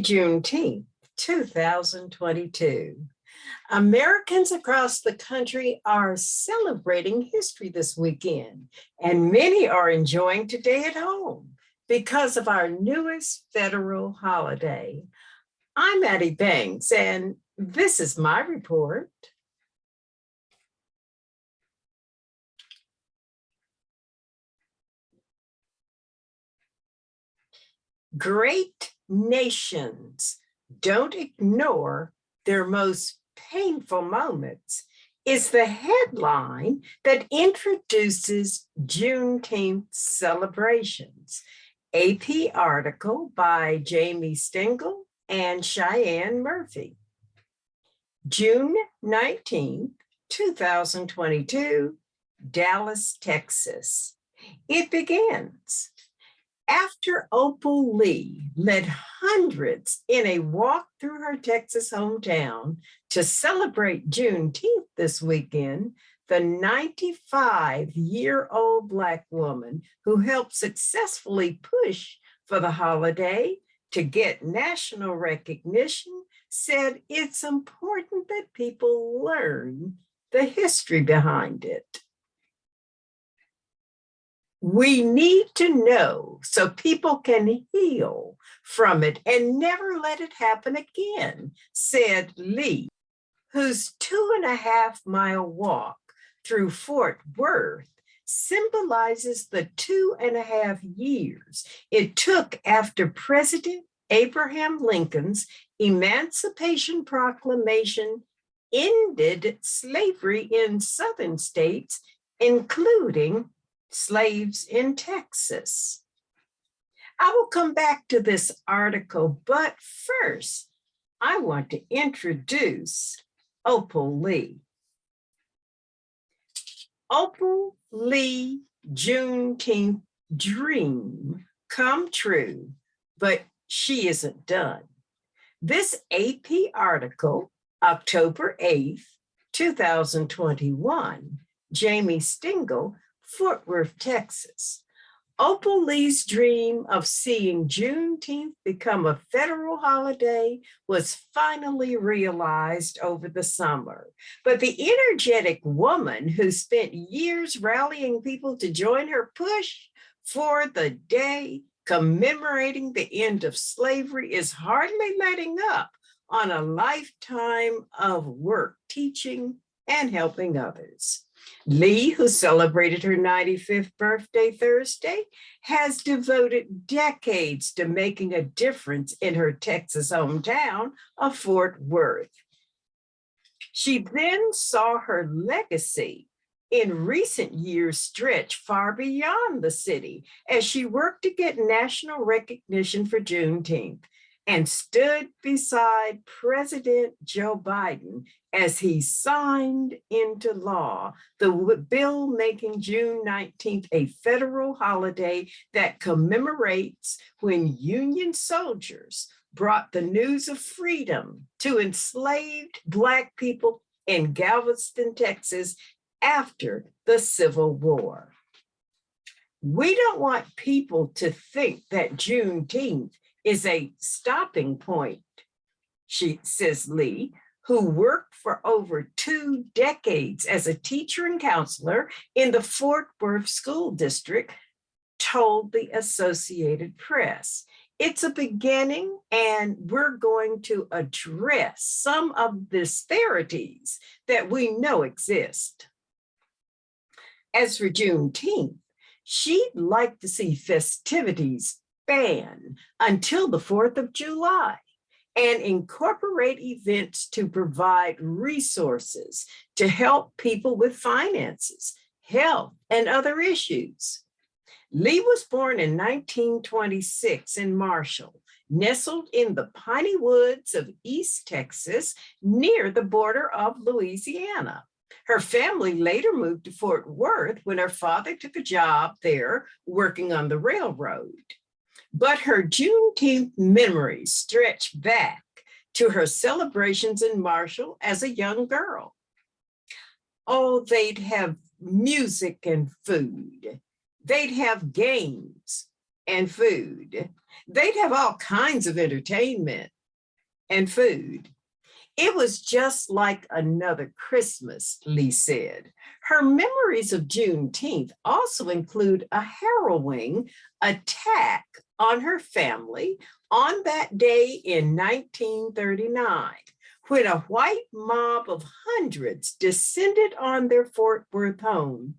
Juneteenth, 2022. Americans across the country are celebrating history this weekend, and many are enjoying today at home because of our newest federal holiday. I'm Addie Banks, and this is my report. Great nations don't ignore their most painful moments is the headline that introduces Juneteenth celebrations. AP article by Jamie Stengel and Cheyenne Murphy. June 19th, 2022, Dallas, Texas. It begins. After Opal Lee led hundreds in a walk through her Texas hometown to celebrate Juneteenth this weekend, the 95-year-old Black woman who helped successfully push for the holiday to get national recognition said it's important that people learn the history behind it. We need to know so people can heal from it and never let it happen again, said Lee, whose 2.5-mile walk through Fort Worth symbolizes the 2.5 years it took after President Abraham Lincoln's Emancipation Proclamation ended slavery in Southern states, including slaves in Texas. I will come back to this article, but first, I want to introduce Opal Lee. Opal Lee Juneteenth dream come true, but she isn't done. This AP article, October 8th, 2021, Jamie Stengel, Fort Worth, Texas. Opal Lee's dream of seeing Juneteenth become a federal holiday was finally realized over the summer. But the energetic woman who spent years rallying people to join her push for the day commemorating the end of slavery is hardly letting up on a lifetime of work, teaching, and helping others. Lee, who celebrated her 95th birthday Thursday, has devoted decades to making a difference in her Texas hometown of Fort Worth. She then saw her legacy in recent years stretch far beyond the city as she worked to get national recognition for Juneteenth and stood beside President Joe Biden as he signed into law the bill making June 19th a federal holiday that commemorates when Union soldiers brought the news of freedom to enslaved Black people in Galveston, Texas, after the Civil War. We don't want people to think that Juneteenth is a stopping point, says Lee, who worked for over 2 decades as a teacher and counselor in the Fort Worth School District, told the Associated Press. It's a beginning, and we're going to address some of the disparities that we know exist. As for Juneteenth, she'd like to see festivities ban until the 4th of July and incorporate events to provide resources to help people with finances, health, and other issues. Lee was born in 1926 in Marshall, nestled in the piney woods of East Texas near the border of Louisiana. Her family later moved to Fort Worth when her father took a job there working on the railroad. But her Juneteenth memories stretch back to her celebrations in Marshall as a young girl. Oh, they'd have music and food. They'd have games and food. They'd have all kinds of entertainment. and food. It was just like another Christmas, Lee said. Her memories of Juneteenth also include a harrowing attack on her family on that day in 1939, when a white mob of hundreds descended on their Fort Worth home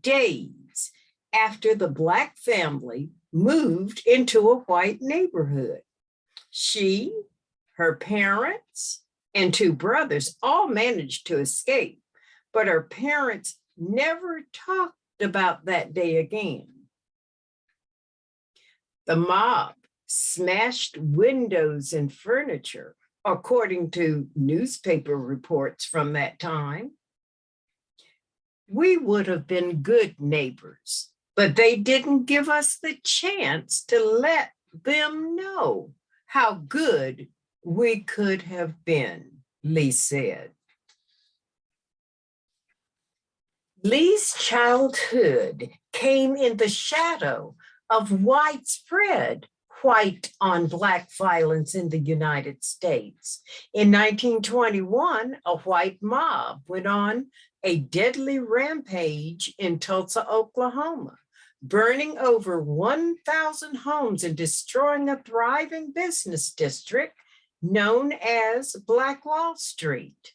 days after the Black family moved into a white neighborhood. She, her parents, and two brothers all managed to escape, but her parents never talked about that day again. The mob smashed windows and furniture, according to newspaper reports from that time. We would have been good neighbors, but they didn't give us the chance to let them know how good we could have been, Lee said. Lee's childhood came in the shadow of widespread white on Black violence in the United States. In 1921, a white mob went on a deadly rampage in Tulsa, Oklahoma, burning over 1,000 homes and destroying a thriving business district known as Black Wall Street.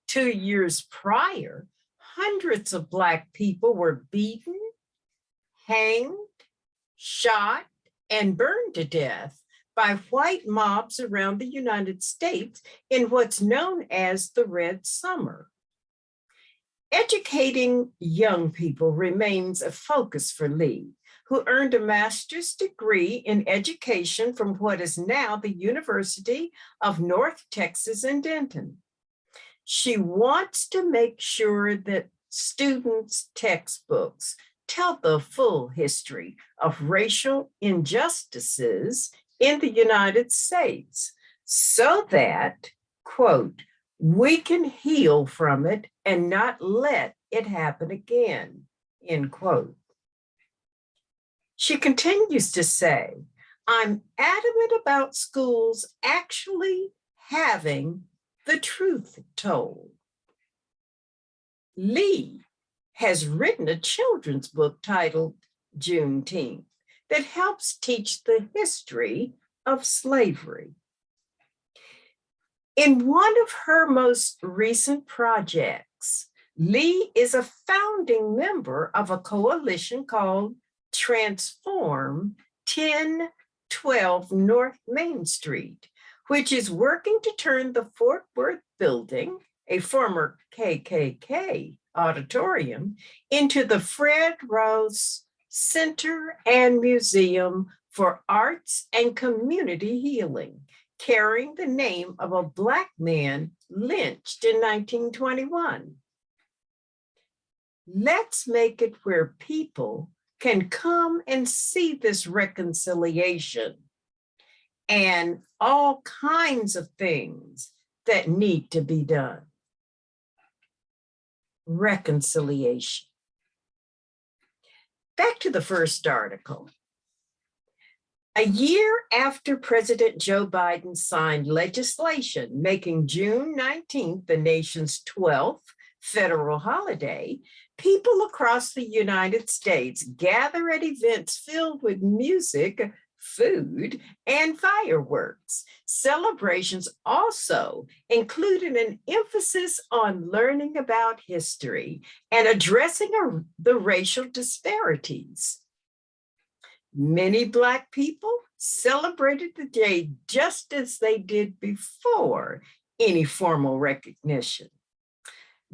2 years prior, hundreds of Black people were beaten, hanged, shot, and burned to death by white mobs around the United States in what's known as the Red Summer. Educating young people remains a focus for Lee, who earned a master's degree in education from what is now the University of North Texas in Denton. She wants to make sure that students' textbooks tell the full history of racial injustices in the United States so that, quote, we can heal from it and not let it happen again, end quote. She continues to say, I'm adamant about schools actually having the truth told. Lee has written a children's book titled Juneteenth that helps teach the history of slavery. In one of her most recent projects, Lee is a founding member of a coalition called Transform 1012 North Main Street, which is working to turn the Fort Worth building, a former KKK auditorium, into the Fred Ross Center and Museum for Arts and Community Healing, carrying the name of a Black man lynched in 1921. Let's make it where people can come and see this reconciliation and all kinds of things that need to be done. Reconciliation. Back to the first article. A year after President Joe Biden signed legislation making June 19th the nation's 12th federal holiday, people across the United States gather at events filled with music, food, and fireworks. Celebrations also included an emphasis on learning about history and addressing the racial disparities. Many Black people celebrated the day just as they did before any formal recognition.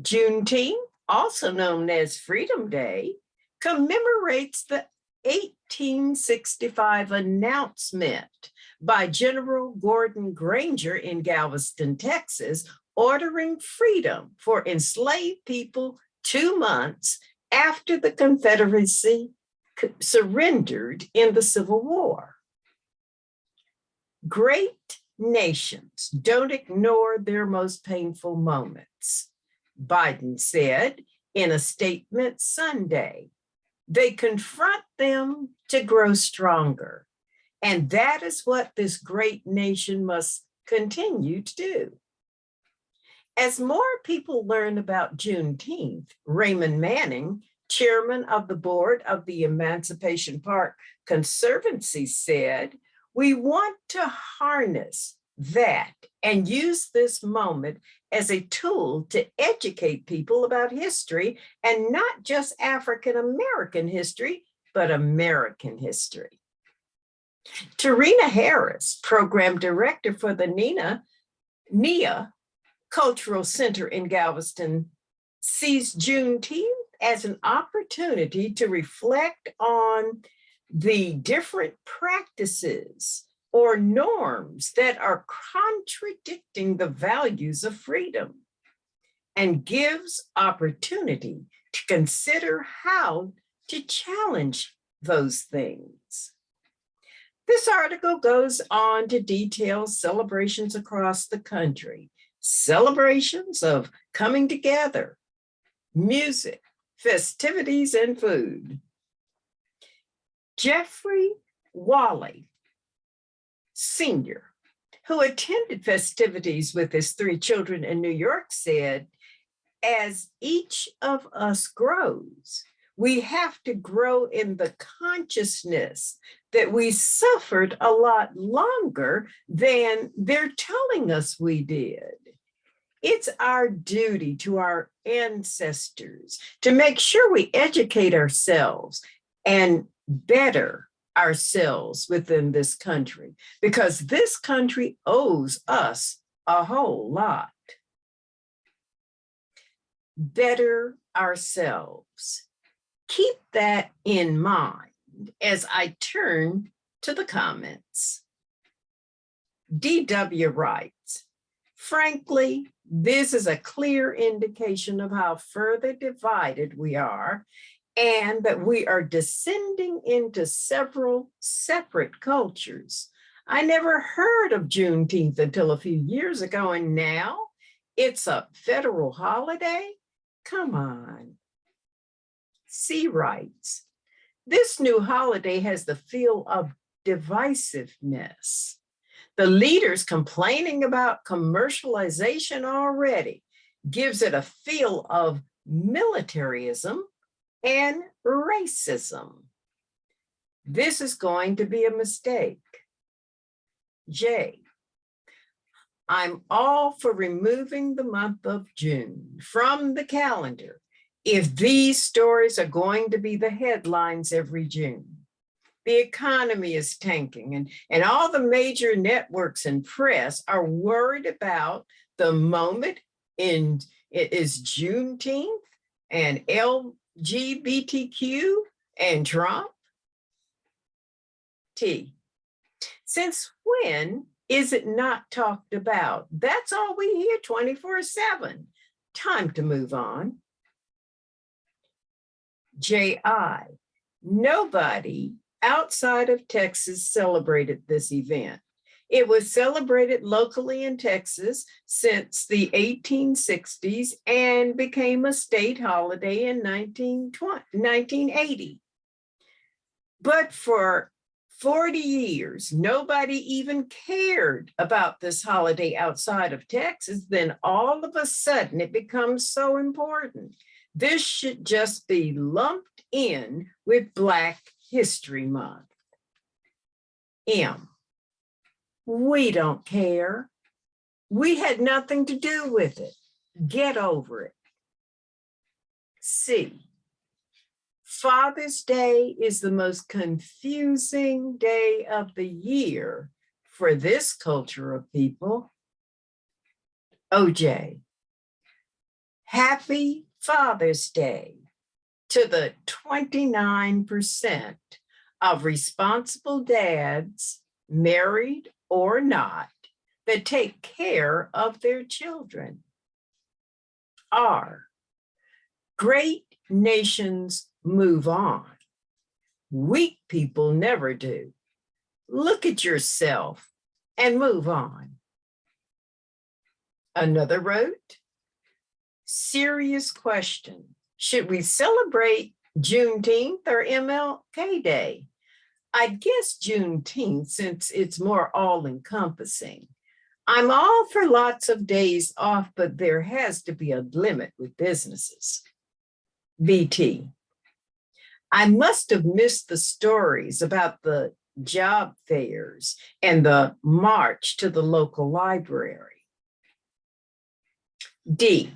Juneteenth, also known as Freedom Day, commemorates the 1865 announcement by General Gordon Granger in Galveston, Texas, ordering freedom for enslaved people 2 months after the Confederacy surrendered in the Civil War. Great nations don't ignore their most painful moments, Biden said in a statement Sunday. They confront them to grow stronger. And that is what this great nation must continue to do. As more people learn about Juneteenth, Raymond Manning, chairman of the board of the Emancipation Park Conservancy, said, "We want to harness that and use this moment as a tool to educate people about history, and not just African American history, but American history." Tarina Harris, program director for the NIA Cultural Center in Galveston, sees Juneteenth as an opportunity to reflect on the different practices or norms that are contradicting the values of freedom, and gives opportunity to consider how to challenge those things. This article goes on to detail celebrations across the country, celebrations of coming together, music, festivities, and food. Jeffrey Wally, Sr., who attended festivities with his 3 children in New York, said, "As each of us grows, we have to grow in the consciousness that we suffered a lot longer than they're telling us we did. It's our duty to our ancestors to make sure we educate ourselves and better ourselves within this country, because this country owes us a whole lot." Better ourselves. Keep that in mind as I turn to the comments. DW writes, "Frankly, this is a clear indication of how further divided we are, and that we are descending into several separate cultures. I never heard of Juneteenth until a few years ago, and now it's a federal holiday? Come on." C writes, "This new holiday has the feel of divisiveness. The leaders complaining about commercialization already gives it a feel of militarism and racism. This is going to be a mistake." J, "I'm all for removing the month of June from the calendar if these stories are going to be the headlines every June. The economy is tanking, and all the major networks and press are worried about the moment it is Juneteenth and LGBTQ and Trump." T, "Since when is it not talked about? That's all we hear 24/7. Time to move on." JI, "Nobody outside of Texas celebrated this event. It was celebrated locally in Texas since the 1860s and became a state holiday in 1980. But for 40 years, nobody even cared about this holiday outside of Texas. Then all of a sudden it becomes so important. This should just be lumped in with Black History Month." M, "We don't care. We had nothing to do with it. Get over it." C, "Father's Day is the most confusing day of the year for this culture of people." OJ, "Happy Father's Day to the 29% of responsible dads, married or not, that take care of their children." R, "Great nations move on. Weak people never do. Look at yourself and move on." Another wrote, "Serious question. Should we celebrate Juneteenth or MLK Day? I guess Juneteenth, since it's more all-encompassing. I'm all for lots of days off, but there has to be a limit with businesses. VT. I must have missed the stories about the job fairs and the march to the local library. D.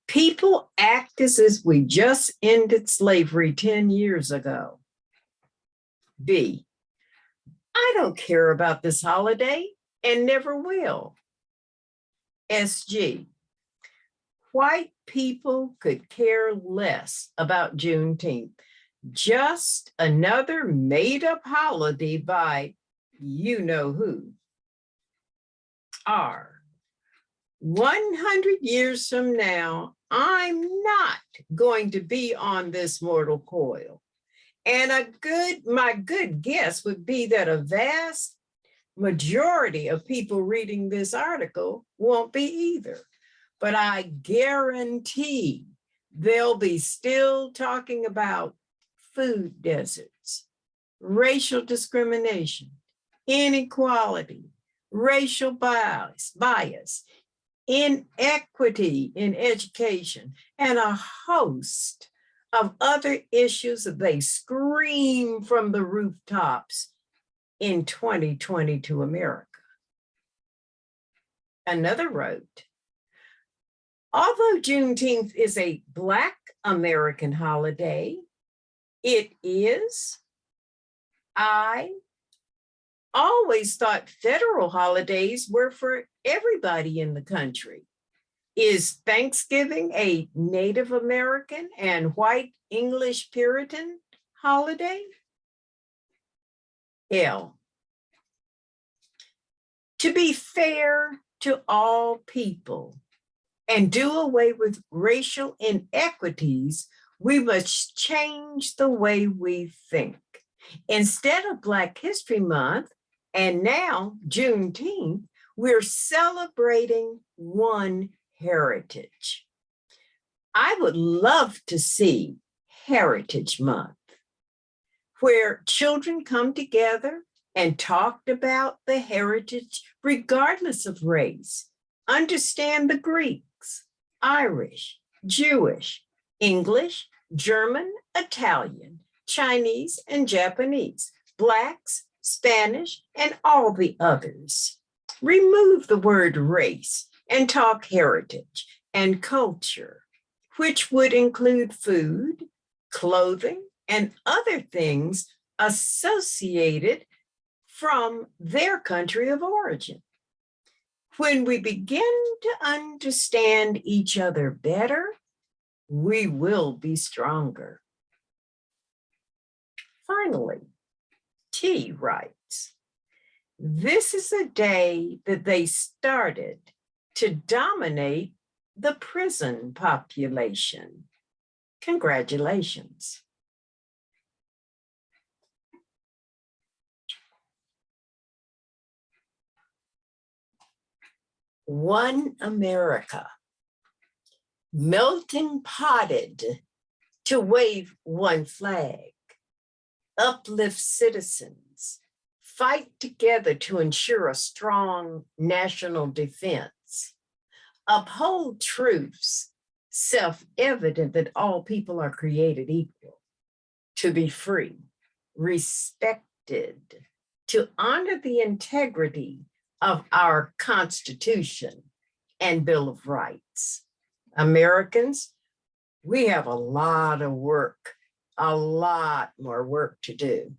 People act as if we just ended slavery 10 years ago. B. I don't care about this holiday and never will. SG. White people could care less about Juneteenth. Just another made-up holiday by you know who. R. 100 years from now, I'm not going to be on this mortal coil. And my good guess would be that a vast majority of people reading this article won't be either. But I guarantee they'll be still talking about food deserts, racial discrimination, inequality, racial bias, inequity in education, and a host of other issues that they scream from the rooftops in 2022 America. Another wrote, although Juneteenth is a Black American holiday, I always thought federal holidays were for everybody in the country. Is Thanksgiving a Native American and white English Puritan holiday? L. To be fair to all people and do away with racial inequities, we must change the way we think. Instead of Black History Month, and now Juneteenth, we're celebrating one heritage. I would love to see Heritage Month, where children come together and talked about the heritage regardless of race, understand the Greeks, Irish, Jewish, English, German, Italian, Chinese, and Japanese, Blacks, Spanish, and all the others. Remove the word race and talk heritage and culture, which would include food, clothing, and other things associated from their country of origin. When we begin to understand each other better, we will be stronger. Finally, T writes, this is a day that they started to dominate the prison population. Congratulations. One America, melting potted to wave one flag, uplift citizens, fight together to ensure a strong national defense, uphold truths, self-evident that all people are created equal, to be free, respected, to honor the integrity of our Constitution and Bill of Rights. Americans, we have a lot of work, a lot more work to do.